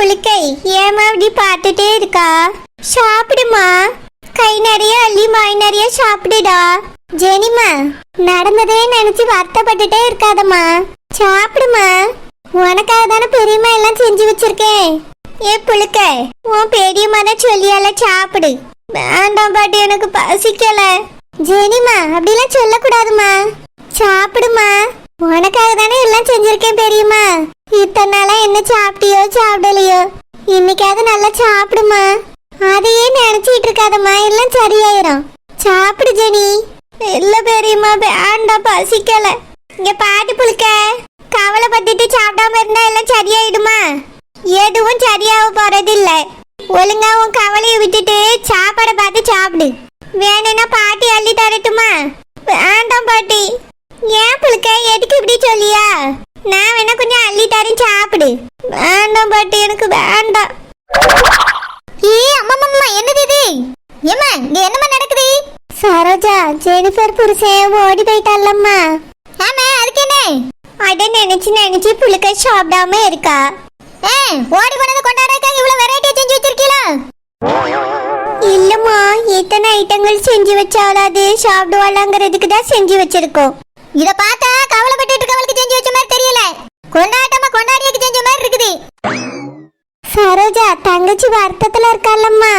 புளிக்கை ஏமா அப்படி பார்த்துட்டே இருக்கா? சாப்பிடுமா, கை நிறைய அள்ளி வாய் நிறைய சாப்பிடுடா. ஜெனிமா, நடந்ததே நினைச்சு வருத்தப்பட்டுட்டே இருக்காதம்மா, சாப்பிடுமா. உனக்காக தானே பெரியம்மா எல்லாம் செஞ்சு வச்சிருக்கேன். ஏ புளிக்க, உன் பெரியம்மா தான் சொல்லியால சாப்பிடு. வேண்டாம் பாட்டி, எனக்கு பசிக்கல. ஜெனிமா, அப்படிலாம் சொல்லக்கூடாதுமா, சாப்பிடுமா. உனக்காக தானே எல்லாம் செஞ்சிருக்கேன் பெரியம்மா. இத்தனை நாளா என்ன சாப்பிட்டியோ சாப்பிடலையோ, இன்னைக்காவது நல்லா சாப்பிடுமா. அதையே நினைச்சிட்டு இருக்காதம்மா, எல்லாம் சரியாயிரும். சாப்பிடு ஜெனி. இல்ல பெரியம்மா, வேண்டாம் பசிக்கல. இங்க பாட்டி புளிக்க, கவலை பத்திட்டு சாப்பிடாம இருந்தா எல்லாம் சரியாயிடுமா? எதுவும் சரியாக போறது இல்ல. ஒழுங்கா உன் கவலையை விட்டுட்டு சாப்பாடை பார்த்து சாப்பிடு. வேணும்னா பாட்டி அள்ளி தரட்டுமா? வேண்டாம் பாட்டி. ஏன் புளிக்க, எதுக்கு இப்படி சொல்லியா? நான் வேணா கொஞ்சம் அள்ளி தரேன், சாப்பிடு. வேண்டாம் பாட்டி, எனக்கு வேண்டாம். அம்மா, என்னது இது? ஏம்மா, இங்க என்னம்மா நடக்குது? சரோஜா, ஜெனிஃபர் புருஷன் ஓடி போயிட்டாலம்மா. ஆமா, அதுக்கு என்ன? அதை நினைச்சு புளிக்க சாப்பிடாம இருக்கா. ஓடி போனது கொண்டாடுறதுக்காக இவ்வளவு வெரைட்டியா செஞ்சு வச்சிருக்கீங்களா? இல்லம்மா, எத்தனை ஐட்டங்கள் செஞ்சு வச்சாலும் அது சாப்பிடுவாளாங்கிறதுக்கு தான் செஞ்சு வச்சிருக்கோம். இத பார்த்தா கவலைப்பட்டு இருக்கவளுக்கு செஞ்சு வச்ச மாதிரி தெரியல, கொண்டாட்டமா கொண்டாடியக்கு செஞ்ச மாதிரி இருக்குது. சரோஜா, தங்கச்சி வருத்தத்துல இருக்காளம்மா.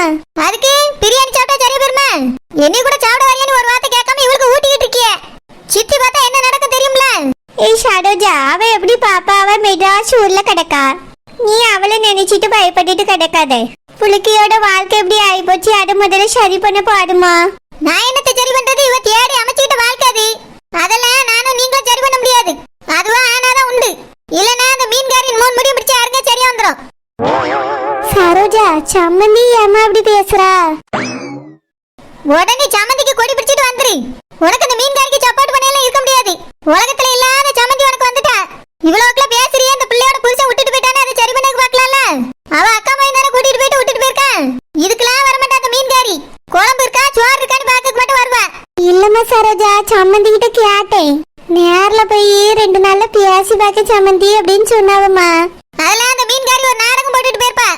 அதுக்கு பிரியாணி சாப்பிட்டா சரி பெருமா? என்னை கூட சாப்பிட வரையான்னு ஒரு வார்த்தை கேட்காம இவளுக்கு ஊட்டிக்கிட்டு இருக்கிய. சித்தி பார்த்தா என்ன நடக்கும் தெரியும்ல? ஏய் சரோஜா, அவ எப்படி பாப்பாவ மெட்ராஸ் ஊர்ல கிடக்கா. நீ அவளை நினைச்சிட்டு பயப்பட்டுட்டு கிடக்காத. புளிக்கையோட வாழ்க்கை எப்படி ஆயிப்போச்சு, அது முதல்ல சரி பண்ண பாடுமா. நான் என்னத்தை சரி பண்றது? இவ தேடி அமைச்சுக்கிட்ட வாழ்க்கை அது. அதெல்லாம் நானும் நீங்களும் சரி பண்ண முடியாது. அதுவா ஆனாதான் உண்டு, இல்லனா அந்த மீன்காரின் மூணு முடியும் பிடிச்சு யாருங்க சரியா வந்துடும். சரோஜா, சம்மந்தி ஏமா அப்படி பேசுறா? உடனே சம்மந்திக்கு கொடி பிடிச்சிட்டு வந்துரு. உனக்கு அந்த மீன்காரிக்கு சப்போர்ட் பண்ணலாம் இருக்க முடியாது. உலகத்துல இல்லாத சம்மந்தி உனக்கு வந்துட்டா. இவ்வளவுக்குள்ள பேசுறியே, இந்த பிள்ளையோட புருஷன் விட்டுட்டு போயிட்டானே, அதை சரி பண்ண பார்க்கலாம்ல. அவ அக்கா பையன் தானே கூட்டிட்டு போயிட்டு விட்டுட்டு போயிருக்கான். இதுக்கெல்லாம் வரமாட்டா அந்த மீன்காரி. குழம்பு இருக்கா சோறு இருக்கான்னு பார்க்க மட்டும் வருவா. இல்லம்மா சரோஜா, சம்மந்தி கிட்ட கேட்டேன். நேர்ல போய் 2 நாள்ல பேசி பார்க்க சம்மந்தி அப்படின்னு சொன்னாவம்மா. அதெல்லாம் அந்த மீன்காரி ஒரு நாடகம் போட்டுட்டு போயிருப்பா.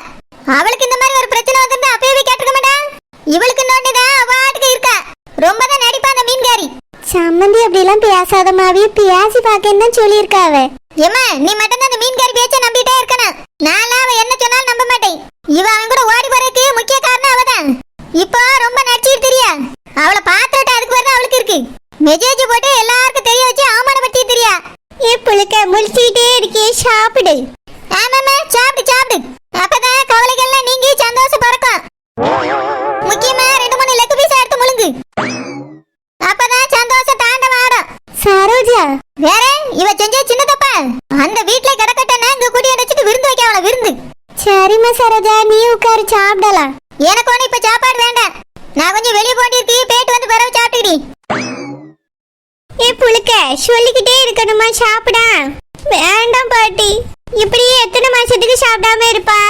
அவளுக்கு இந்த மாதிரி ஒரு பிரச்சனை வந்திருந்தா அப்பவே கேட்டுக்க மாட்டா. இவளுக்கு நோண்டிதான் அவாட்டுக்கு இருக்கா. ரொம்ப தான் நடிப்பா அந்த மீன்காரி. சம்மந்தி அப்படிலாம் பேசாதமாவே, பேசி பார்க்கன்னு தான் சொல்லியிருக்காவ. ஏம்மா, நீ மட்டும் அந்த மீன்காரி பேச்ச நம்பிட்டே இருக்கணும். நான்லாம் அவ என்ன சொன்னாலும் நம்ப மாட்டேன். இவ அவன் கூட ஓடி போறதுக்கு முக்கிய காரணம் அவதான். இப்போ ரொம்ப நடிச்சிட்டு தெரியா. அவளை பாத்துட்டு அதுக்கு வரதான் அவளுக்கு இருக்கு. மெசேஜ் போட்டு எல்லாருக்கும் தெரிய வச்சு அவமானப்படுத்தி தெரியா. ஏ புளிக்க, முழிச்சுக்கிட்டே இருக்கே, சாப்பிடு. ஆமாம்மா, சாப்பிடு சாப்பிடு. அப்பதான் கவலைகள்லாம் நீங்கி சந்தோஷம் பறக்கும். முக்கியமா 2-3 லெக் பீஸ் எடுத்து முழுங்கு. அப்பதான் சந்தோஷம் தாண்டவம் ஆடும். சரோஜா, வேற இவ செஞ்ச சின்ன தப்பா? அந்த வீட்ல கிடக்கட்டனா இங்க கூட்டி அடைச்சிட்டு விருந்து வைக்க அவளை விருந்து. சரிம்மா சரோஜா, நீ உட்காரு சாப்பிடலாம். எனக்கு ஒண்ணு இப்ப சாப்பாடு வேண்டாம். நான் கொஞ்சம் வெளியே போட்டிருக்கு, போயிட்டு வந்து பிறகு சாப்பிட்டுடி. ஏ புளிக்க, சொல்லிக்கிட்டே இருக்கணுமா சாப்பிடா? வேண்டாம் பாட்டி, இப்படியே எத்தனை மாசத்துக்கு சாப்பிடாம இருப்பா?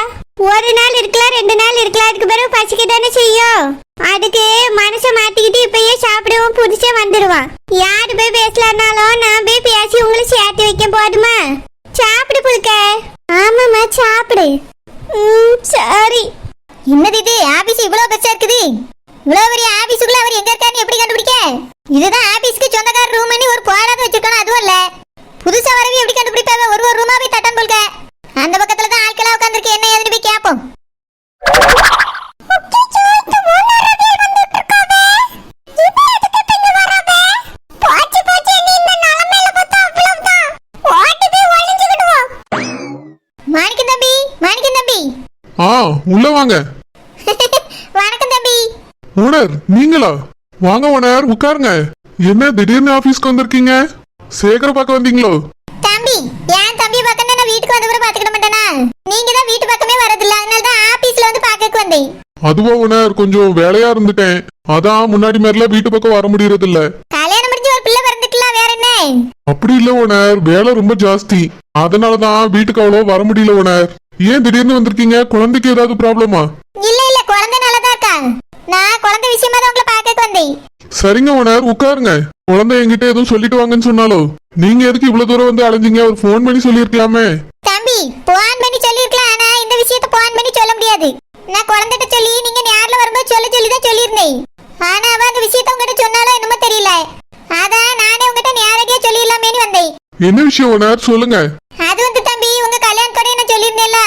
ஒரு நாள் இருக்கலாம், 2 நாள் இருக்கலாம், அதுக்கு பிறகு பசிக்க தானே செய்யும். அதுக்கு மனசை மாத்திக்கிட்டு இப்பயே சாப்பிடவும் புதுசா வந்துடுவான். யாரு போய் பேசலான்னாலும் நான் போய் பேசி உங்களை சேர்த்து வைக்க போதுமா? சாப்பிடு புளிக்க. ஆமாம்மா சாப்பிடு. சரி. என்னது இது? ஆபீஸ் இவ்வளவு பெருசா இருக்குது. இவ்வளவு பெரிய ஆபீஸுக்குள்ள அவர் எங்க இருக்காருன்னு எப்படி கண்டுபிடிக்க? இதுதான் ஆபீஸ்க்கு சொந்தக்கார ரூம் பண்ணி ஒரு போடாத வச்சிருக்கணும். அதுவும் இல்ல, புதுசா வரவே எப்படி கண்டுபிடிப்பாங்க? ஒரு ரூமா போய் தட்டன் போல்க. அந்த பக்கத்துல தான் ஆட்களா உட்கார்ந்திருக்கு. என்ன ஏதுன்னு போய் கேப்போம். மாணிக்கம் தம்பி, மாணிக்கம் தம்பி. உள்ள வாங்க. வணக்கம் தம்பி. ஓனர் நீங்களா? வாங்க ஓனர், உட்காருங்க. என்ன திடீர்னு ஆபீஸ்க்கு வந்திருக்கீங்க? சேகர பார்க்க வந்தீங்களோ? தம்பி, ஏன் தம்பி பக்கம் நான் வீட்டுக்கு வந்து கூட பாத்துக்கிட மாட்டேனா? நீங்க தான் வீட்டு பக்கமே வரதில்ல, அதனால தான் ஆபீஸ்ல வந்து பாக்கக்கு வந்தேன். அதுவா ஓனர், கொஞ்சம் வேலையா இருந்துட்டேன். அதான் முன்னாடி மாதிரிலாம் வீட்டு பக்கம் வர முடியறது இல்ல. கல்யாணம் முடிஞ்சு ஒரு பிள்ளை பிறந்துக்கலாம், வேற என்ன? அப்படி இல்ல ஓனர், வேலை ரொம்ப ஜாஸ்தி. அதனாலதான் வீட்டுக்கு அவ்வளோ வர முடியல ஓனர். ஏன் திடீர்னு வந்திருக்கீங்க? குழந்தைக்கு ஏதாவது ப்ராப்ளமா? இல்ல இல்ல, குழந்தை நல்லதா இருக்கா. நான் குழந்தை விஷயமா தான் உங்களை பாக்கக்கு வந்தேன். சரிங்க ஓனர், உட்காருங்க. குழந்தை என்கிட்ட எதுவும் சொல்லிட்டு வாங்கன்னு சொன்னாலோ? நீங்க எதுக்கு இவ்வளவு தூரம் வந்து அலைஞ்சீங்க? ஒரு போன் பண்ணி சொல்லிருக்கலாமே. தம்பி, போன் பண்ணி சொல்லிருக்கலாம், ஆனா இந்த விஷயத்தை என்ன விஷயம் ஓனர் சொல்லுங்க. அது வந்து தம்பி, உங்க கல்யாணத்தோட நான் சொல்லியிருந்தேன்ல,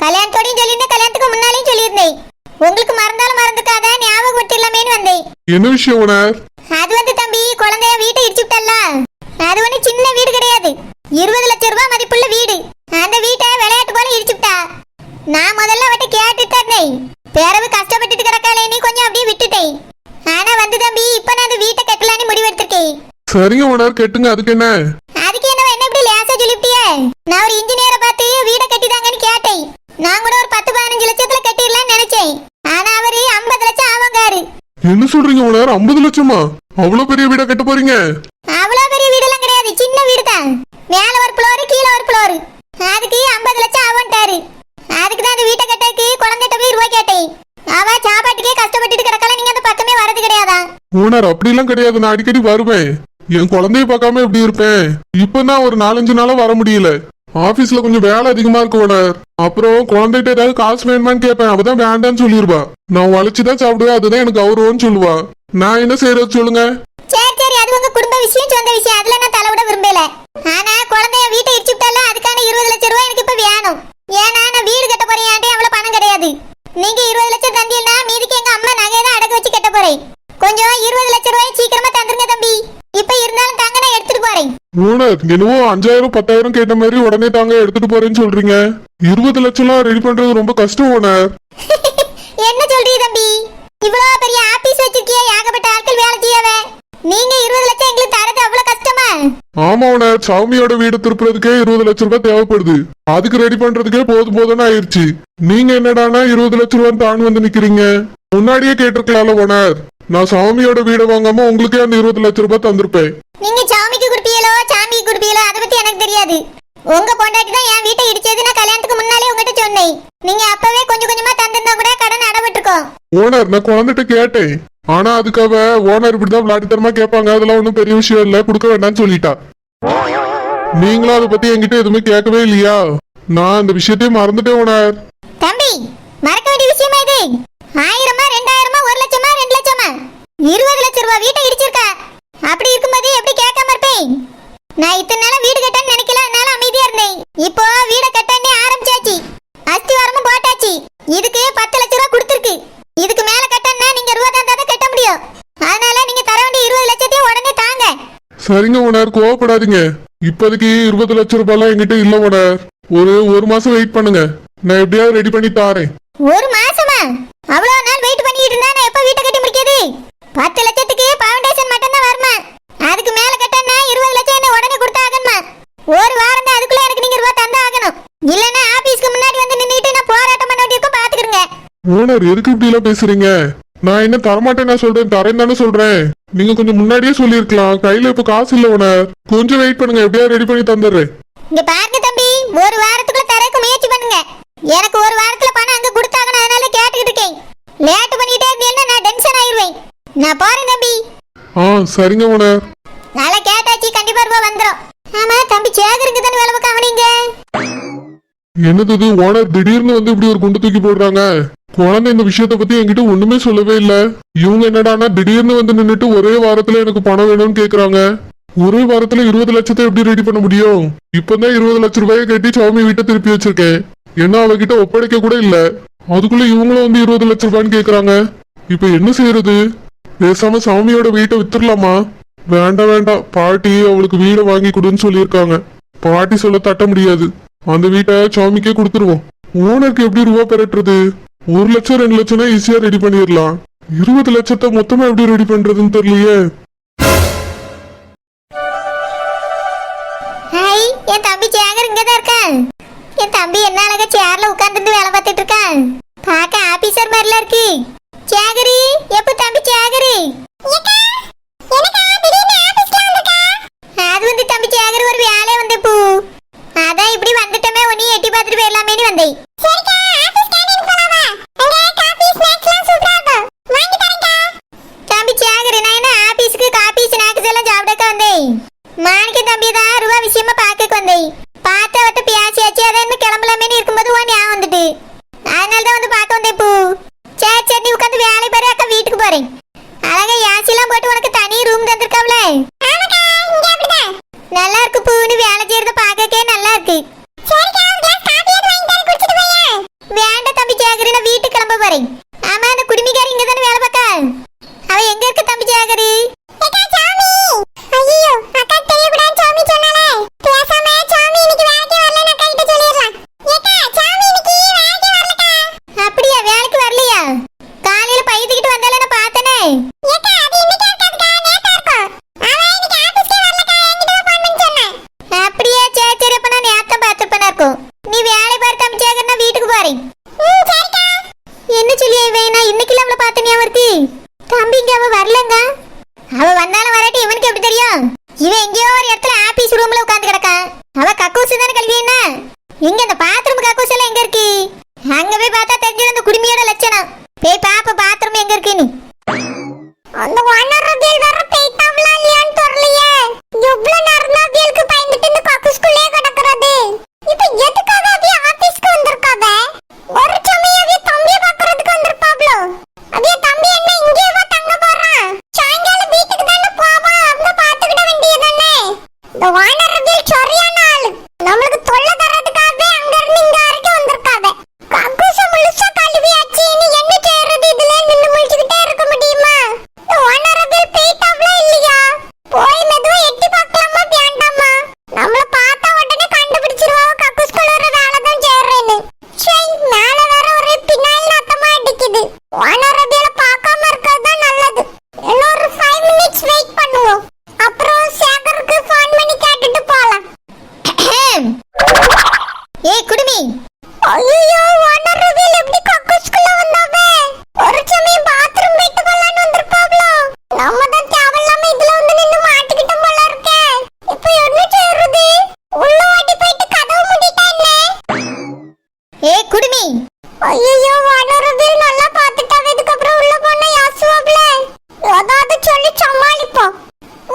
கல்யாணத்தோடையும் சொல்லியிருந்தேன், கல்யாணத்துக்கு முன்னாலேயும் சொல்லியிருந்தேன். உங்களுக்கு மறந்தாலும் மறந்துக்காத, ஞாபகப்படுத்திடலாமேன்னு வந்தேன். என்ன விஷயம் ஓனர்? அது வந்து தம்பி, குழந்தைய வீட்டை இடிச்சுட்டல்ல, அது ஒண்ணு சின்ன வீடு கிடையாது, 20 லட்சம் ரூபாய் மதிப்புள்ள வீடு. அந்த வீட்டை விளையாட்டு போல இடிச்சுட்டா. நான் முதல்ல அவட்ட கேட்டுட்டு இருந்தேன், பிறகு கஷ்டப்பட்டுட்டு கிடக்காளே நீ கொஞ்சம் அப்படியே விட்டுட்டேன். ஆனா வந்து தம்பி, இப்ப நான் அந்த வீட்டை கட்டலான்னு முடிவெடுத்திருக்கேன். சரிங்க ஓனர், கெட்டுங்க. அதுக்கு என்ன? அதுக்கு என்ன இப்படி லேசா சொல்லிவிட்டியே? நான் ஒரு இன்ஜினியரை பார்த்து வீடை கட்டிதாங்கன்னு கேட்டேன். நான் கூட ஒரு 10-15 லட்சத்துல கட்டிடலாம்னு நினைச்சேன். ஆனா அவரு 50 லட்சம் ஆவங்காரு. என்ன சொல்றீங்க ஓனர்? 50 லட்சமா? அவ்வளவு பெரிய வீடா கட்ட போறீங்க? அவ்வளவு பெரிய வீடெல்லாம் கிடையாது, சின்ன வீடு தான். மேல ஒரு ஃப்ளோர், கீழே ஒரு ஃப்ளோர். அதுக்கு 50 லட்சம் ஆவன்ட்டாரு. அதுக்கு தான் அந்த வீட்டை கட்டக்கு குழந்தைகிட்ட போய் ரூபாய் கேட்டேன். அவ சாப்பாட்டுக்கே கஷ்டப்பட்டுட்டு கிடக்கல, நீங்க அந்த பக்கமே வரது கிடையாதா? ஓனர் அப்படிலாம் கிடையாது, நான் அடிக்கடி வருவேன். என் குழந்தைய பார்க்காம எப்படி இருப்பேன்? இப்பதான் ஒரு 4-5 நாளா வர முடியல. ஆபீஸ்ல கொஞ்சம் வேலை அதிகமா இருக்கு ஓனர். அப்புறம் குழந்தைகிட்ட ஏதாவது காசு வேணுமான்னு கேட்பேன், அவதான் வேண்டான்னு சொல்லிருவா. நான் உழைச்சுதான் சாப்பிடுவேன், அதுதான் எனக்கு கௌரவம்னு சொல்லுவா. நான் என்ன செய்யறது சொல்லுங்க? சரி சரி, அது உங்க குடும்ப விஷயம், சொந்த விஷயம், அதுல நான் தலைவிட விரும்பல. ஆனா குழந்தைய வீட்டை இடிச்சுட்டால, அதுக்கான 20 லட்சம் ரூபாய் எனக்கு இப்ப வேணும். ஏன்னா நான் வீடு கட்ட போறேன், என்கிட்ட அவ்வளவு பணம் கிடையாது. நீங்க 20 லட்சம் தந்தீங்கன்னா மீதிக்கு எங்க அம்மா நகையை தான் அடகு வச்சு கட்ட போறேன். கொஞ்சம் 20 லட்சம் ரூபாய் சீக்கிரமா தந்துருங்க தம்பி. இப்ப இருந்தாலும் தாங்க, நான் எடுத்துட்டு போறேன். ஓனர் என்னவோ 5000-10,000 கேட்ட மாதிரி உடனே தாங்க எடுத்துட்டு போறேன்னு சொல்றீங்க. 20 லட்சம்லாம் ரெடி பண்றது ரொம்ப கஷ்டம் ஓனர். என்ன சொல்றீங்க தம்பி? இவ்வளவு பெரிய ஆபீஸ் வச்சிருக்கிய, ஏகப்பட்ட ஆட்கள் வேலை செய்யவே. நீங்க 20 லட்சம் எங்களுக்கு தரது அவ்வளவு கஷ்டமா? ஆமா ஓனர், சௌமியோட வீடு திருப்புறதுக்கே 20 லட்சம் ரூபாய் தேவைப்படுது. அதுக்கு ரெடி பண்றதுக்கே போதும்னு ஆயிருச்சு. நீங்க என்னடானா 20 லட்சம் ரூபாய் தான் வந்து நிக்கிறீங்க. முன்னாடியே கேட்டிருக்கலாம்ல ஓனர். நான் சௌமியோட வீடு வாங்காம உங்களுக்கே அந்த 20 லட்சம் ரூபாய் தந்திருப்பேன். நீங்க சாமிக்கு குடுப்பீங்களோ சாமிக்கு குடுப்பீங்களோ அதை பத்தி எனக்கு தெரியாது. உங்க பொண்டாட்டி தான் என் வீட்டை இடிச்சது, நான் கல்யாணத்துக்கு முன்னாலே உங்ககிட்ட சொன்னேன். நீங்க அப்பவே கொஞ்சம் கொஞ்சமா தந்திருந்தா கூட கடன் அடவிட்டுருக்கோம். ஓனர் நான் குழந்தைகிட்ட கேட்டேன், ஆனா அதுக்காக ஓனர் இப்படிதான் விளையாட்டுத்தனமா கேட்பாங்க, அதெல்லாம் ஒன்றும் பெரிய விஷயம் இல்ல, கொடுக்க வேண்டாம்னு சொல்லிட்டா. நீங்களும் அதை பத்தி என்கிட்ட எதுவுமே கேட்கவே இல்லையா? நான் அந்த விஷயத்தையும் மறந்துட்டேன் ஓனர். தம்பி, மறக்க வேண்டிய விஷயமா இது? 1000-ஆ 2000-ஆ 1 லட்சமா 2 லட்சமா? 20 லட்சம் ரூபாய் வீட்டை இடிச்சிருக்கா. அப்படி இருக்கும்போது எப்படி கேட்காம இருப்பேன்? நான் இத்தனை நாளா வீடு கட்டன்னு நினைக்கல, அதனால அமைதியா இருந்தேன். இப்போ வீடை கட்டன்னு ஆரம்பிச்சாச்சு, அஸ்திவாரமும் போட்டாச்சு. இதுக்கு 10 லட்சம் ரூபாய் கொடுத்துருக்கு. இதுக்கு மேல கட்டன்னா நீங்க ரூபா தான் கட்ட முடியும். அதனால நீங்க தர வேண்டிய 20 லட்சத்தையும் உடனே தாங்க. சரிங்க ஓனர், கோவப்படாதீங்க. இப்போதைக்கு 20 லட்சம் ரூபாய்லாம் என்கிட்ட இல்ல ஓனர். ஒரு மாசம் வெயிட் பண்ணுங்க, நான் எப்படியாவது ரெடி பண்ணி தாரேன். ஒரு மாசமா? அவ்வளவு நாள் வெயிட் பண்ணிட்டு இருந்தா நான் எப்ப வீட்டை கட்டி முடிக்கிறது? 10 லட்சத்துக்கு பவுண்டேஷன் மட்டும் தான் வருமா? அதுக்கு மேல கட்டன்னா 20 லட்சம் என்ன உடனே கொடுத்தாகணுமா? ஒரு வாரம் தான், அதுக்குள்ள எனக்கு நீங்க ரூபா தந்தா ஆகணும். இல்லன்னா ஆபீஸ்க்கு முன்னாடி வந்து நின்னுட்டு நான் போராட்டம் பண்ண வேண்டியிருக்கும், பாத்துக்கிடுங்க. ஓனர் எதுக்கு இப்படி எல்லாம் பேசுறீங்க? நான் என்ன தரமாட்டேன், நான் சொல்றேன் தரேன் தானே சொல்றேன். நீங்க கொஞ்சம் முன்னாடியே சொல்லிருக்கலாம். கையில இப்ப காசு இல்ல ஓனர், கொஞ்சம் வெயிட் பண்ணுங்க, எப்படியாவது ரெடி பண்ணி தந்துடுறேன். இங்க பாருங்க தம்பி, ஒரு வாரத்துக்குள்ள தரக்கு முயற்சி பண்ணுங்க. எனக்கு ஒரு வாரத்துல பணம் அங்க கொடுத்தாகணும், அதனால கேட்டுக்கிட்டு இருக்கேன். லேட் பண்ணிட்டே இருந்தீங்கன்னா நான் டென்ஷன் ஆயிருவேன். நான் போறேன் தம்பி. சரிங்க ஓனர். நல்லா கேட்டாச்சு, கண்டிப்பா ரூபா வந்துரும். ஆமா தம்பி, சேகருக்கு தானே வேலை பார்க்க அவனீங்க? என்னது இது ஓனர் திடீர்னு வந்து இப்படி ஒரு குண்டு தூக்கி போடுறாங்க? குழந்தை இந்த விஷயத்த பத்தி என்கிட்ட ஒண்ணுமே சொல்லவே இல்ல. இவங்க என்னடானா திடீர்னு வந்து நின்னுட்டு ஒரே வாரத்துல எனக்கு பணம் வேணும்னு கேக்குறாங்க. ஒரே வாரத்துல 20 லட்சத்தை எப்படி ரெடி பண்ண முடியும்? இப்பதான் 20 லட்சம் ரூபாயை கட்டி சௌமி வீட்டை திருப்பி வச்சிருக்கேன். என்ன அவகிட்ட ஒப்படைக்க கூட இல்ல, அதுக்குள்ள இவங்களும் வந்து 20 லட்சம் ரூபான்னு கேக்குறாங்க. இப்ப என்ன செய்யறது? பேசாம சௌமியோட வீட்டை வித்துடலாமா? வேண்டாம், பாட்டி அவளுக்கு வீடை வாங்கி கொடுன்னு சொல்லியிருக்காங்க. பாட்டி சொல்ல தட்ட முடியாது. அந்த வீட்டை சௌமிக்கே கொடுத்துருவோம். ஓனருக்கு எப்படி ரூபா பெறட்டுறது? 1 லட்சம் 2 லட்சம்னா ஈஸியா ரெடி பண்ணிடலாம். 20 லட்சத்தை மொத்தமா எப்படி ரெடி பண்றதுன்னு தெரியலையே. ஹாய், என் தம்பி சேகர் இங்கதான் இருக்கான். என் தம்பி என்ன அழகா சேர்ல உட்கார்ந்துட்டு வேலை பார்த்துட்டு இருக்கான். பார்க்க ஆபீசர் மாதிரில இருக்கு. சேகரி, எப்ப தம்பி சேகரி? அது வந்து தம்பி சேகர் ஒரு வேலையை வந்து பூ, அதான் இப்படி வந்துட்டமே, உன்னை எட்டி பார்த்துட்டு போயிடலாமேனு வந்தேன். தம்பி சேகர், நான் என்ன ஆபீஸ்க்கு காபி ஸ்நாக்ஸ் எல்லாம் சாப்பிடக்க வந்தேன். மாணிக்க தம்பி தான் ரூபா விஷயமா பார்க்க வந்தேன். பார்த்த வட்ட பேசியாச்சு, அதை என்ன கிளம்பலாமேனு இருக்கும்போது உன் ஞாபகம் வந்துட்டு குடுமி. ஐயோ வானரபில் நல்லா பார்த்துட்டாவே இதுக்கு அப்புறம் உள்ள போனா யாசுவாப்ல ஏதாவது சொல்லி சமாளிப்போம்.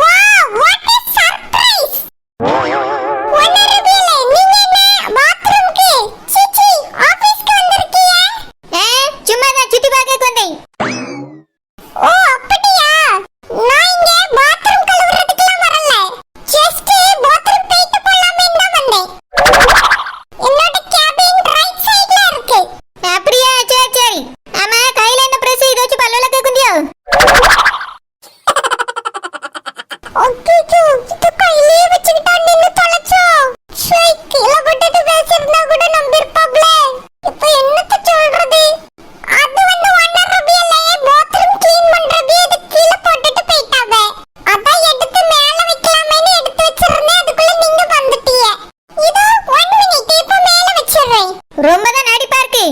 வா வாட் இஸ் சர்ப்ரைஸ். வானரபில் நீங்க என்ன பாத்ரூம்க்கு சிச்சி ஆபீஸ்க்கு வந்திருக்கீங்க? சும்மா தான் சுத்தி பார்க்க வந்தேன். ஓ அப்படியா? நான் இங்க பாத்ரூம் கழுவுறதுக்குலாம் வரல. ஜஸ்ட் பாத்ரூம் போயிட்டு போலாமே தான் வந்தேன். என்னோட கேபின் ரைட் சைடுல இருக்கு. அப்படியா? சரி சரி. ஆமா கையில என்ன பிரஸ் இத வச்சு பல்ல விளக்க குந்தியோ? ஓகே இது கையிலே வச்சுக்கிட்டா நின்னு தொலைச்சோ. சை கீழே போட்டுட்டு பேசிருந்தா கூட நம்பிருப்பாப்ல. இப்போ என்னத்த சொல்றது? அது வந்து வண்டரபியலே பாத்ரூம் க்ளீன் பண்றது இது கீழே போட்டுட்டு போயிட்டாவே. அதான் எடுத்து மேல வைக்கலாமேன்னு எடுத்து வச்சிருந்தேன். அதுக்குள்ள நீங்க வந்துட்டீங்க. இதோ 1 மினிட் இப்போ மேல வச்சிரேன். ரொம்ப தான் நடிப்பா இருக்கு.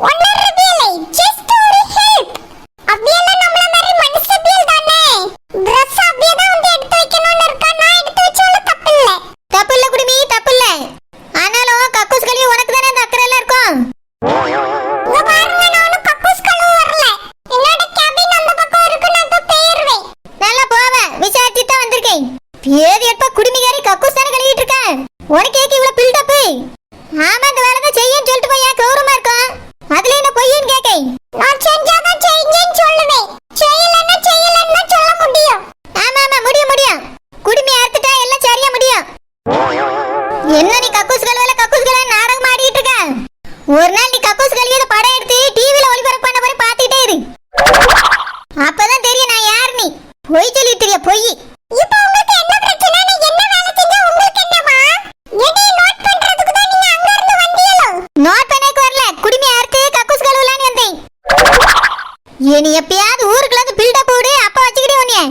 வண்டரபியலே ஜஸ்ட் ஒரு ஹெல்ப். அபியெல்லாம் நம்மள மாதிரி மனுஷபியல் தானே. Dress அப்படியே தான் வந்து எடுத்து வைக்கணும்னு இருக்கா. நான் எடுத்து வச்சாலும் தப்பு இல்ல. தப்பு இல்ல குடுமி, தப்பு இல்ல. ஆனாலும் கக்கூஸ் கழுவி உனக்கு தானே அந்த அக்கறை எல்லாம் இருக்கும். இங்க பாருங்க நான் ஒன்னும் கக்கூஸ் கழுவ வரல. என்னோட கேபின் அந்த பக்கம் இருக்கு. நான் இப்ப போயிருவேன். நல்லா போவ விசாரிச்சு தான் வந்திருக்கேன். பேர் எப்ப குடுமிகாரி கக்கூஸ் தானே கழுவிட்டு இருக்க. உனக்கு ஏக்கு இவ்வளவு பில்டப்? ஆமா இந்த வேலை தான் செய்யன்னு சொல்லிட்டு போய் ஏன் கௌரவமா இருக்கும். அதுல என்ன பொய்யன்னு கேக்கேன். நான் செஞ்சாதான் செய்யுங்கன்னு சொல்லுவேன். செய்யலன்னா செய்யலன்னு சொல்ல முடியும். ஆமா ஆமா முடியும் முடியும். குடுமி அறுத்துட்டா எல்லாம் சரியா முடியும். என்ன நீ கக்கூஸ் கழுவ நாடகம் ஆடிட்டு இருக்க? ஒரு நாள் நீ கக்கூஸ் கழுவியத படம் எடுத்து டிவில ஒளிபரப்பு பண்ண போய் பாத்துட்டே இரு. அப்பதான் தெரியும் நான் யார் நீ. பொய் சொல்லிட்டு இருக்க பொய். இப்போ உங்களுக்கு என்ன பிரச்சனை? நான் என்ன வேலை செஞ்சா உங்களுக்கு என்னமா? என்னை நோட் பண்றதுக்கு தான் நீங்க அங்க இருந்து வந்தீங்களோ? நோட் பண்ணக்கு வரல. குடுமி அறுத்து கக்கூஸ் கழுவலான்னு வந்தேன். நீ எப்பயாவது ஊருக்குள்ள வந்து பில்டப் போடு அப்ப வச்சுக்கிட்டே உன்னைய.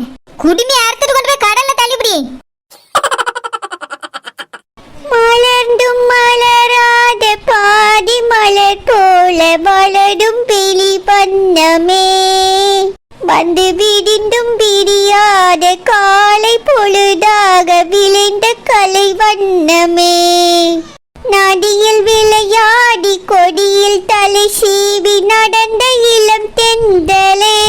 குடுமி அறுத்துட்டு கொண்டு போய் கடல்ல தள்ளிவிடி. மலர்ந்தும் மலராத பாதி மலர் போல வளரும் பிழி வண்ணமே. வந்து விடிந்தும் விடியாத காலை பொழுதாக விளைந்த கலை வண்ணமே. நதியில் விளையாடி கொடியில் தலை சீவி நடந்த இளம் தென்றலே.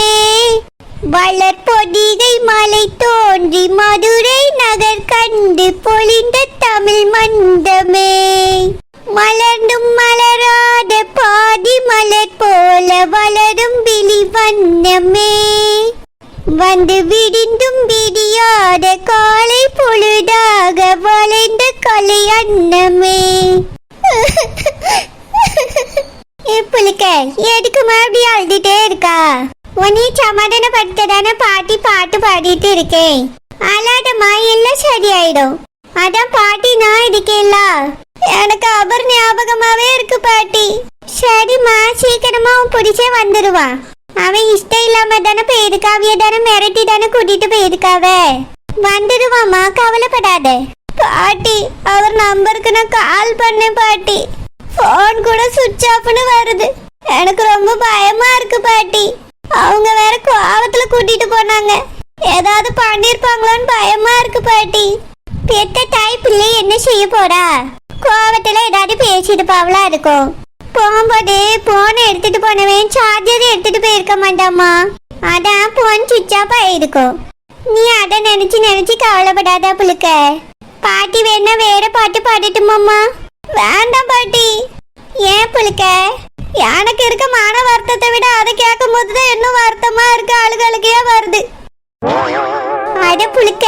வளர்பொதிகை மலை தோன்றி மதுரை நகர் கண்டு பொழிந்த தமிழ் மந்தமே. மலர்ந்தும் மலராத பாதி மலர் போல வளரும் விழி வண்ணமே. வந்து விடிந்தும் விடியாத காலை பொழுதாக வளைந்த கலை அன்னமே. இப்பளுக்க எதுக்கு மறுபடியும் அழுதுட்டே இருக்கா? உன்னை சமாதானப்படுத்ததான பாட்டி பாட்டு பாடிட்டு இருக்கேன். அழாதம்மா எல்லாம் சரியாயிடும். அதான் பாட்டி நான் இருக்கேல்ல. எனக்கு அவர் ஞாபகமாவே இருக்கு பாட்டி. சரிம்மா சீக்கிரமா உன் பிடிச்சே வந்துடுவான். அவன் இஷ்டம் இல்லாம தானே போயிருக்காவிய தானே மிரட்டி தானே கூட்டிட்டு போயிருக்காவ. வந்துடுவாம்மா கவலைப்படாத பாட்டி. அவர் நம்பருக்கு நான் கால் பண்ணேன் பாட்டி. போன் கூட சுவிட்ச் ஆஃப்னு வருது. எனக்கு ரொம்ப பயமா இருக்கு பாட்டி. அவங்க வேற கோவத்துல கூட்டிட்டு போனாங்க. ஏதாவது பண்ணிருப்பாங்களோன்னு பயமா இருக்கு பாட்டி. பெத்த தாய் பிள்ளை என்ன செய்ய போறா? கோவத்துல ஏதாவது பேசிட்டு பாவலா இருக்கும். போகும்போது போனை எடுத்துட்டு போனவன் சார்ஜர் எடுத்துட்டு போயிருக்க மாட்டாமா. அதான் போன் சுவிட்ச் ஆஃப் ஆயிருக்கும். நீ அதை நினைச்சு கவலைப்படாத புளுக்க. பாட்டி வேணா வேற பாட்டு பாடட்டுமாம்மா? வேண்டாம் பாட்டி. ஏன் புளுக்க? எனக்கு இருக்க மான வருத்தத்தை விட அதை கேட்கும் போதுதான் இன்னும் வருத்தமா இருக்கு. அழுகழுகையா வருது. அட புளுக்க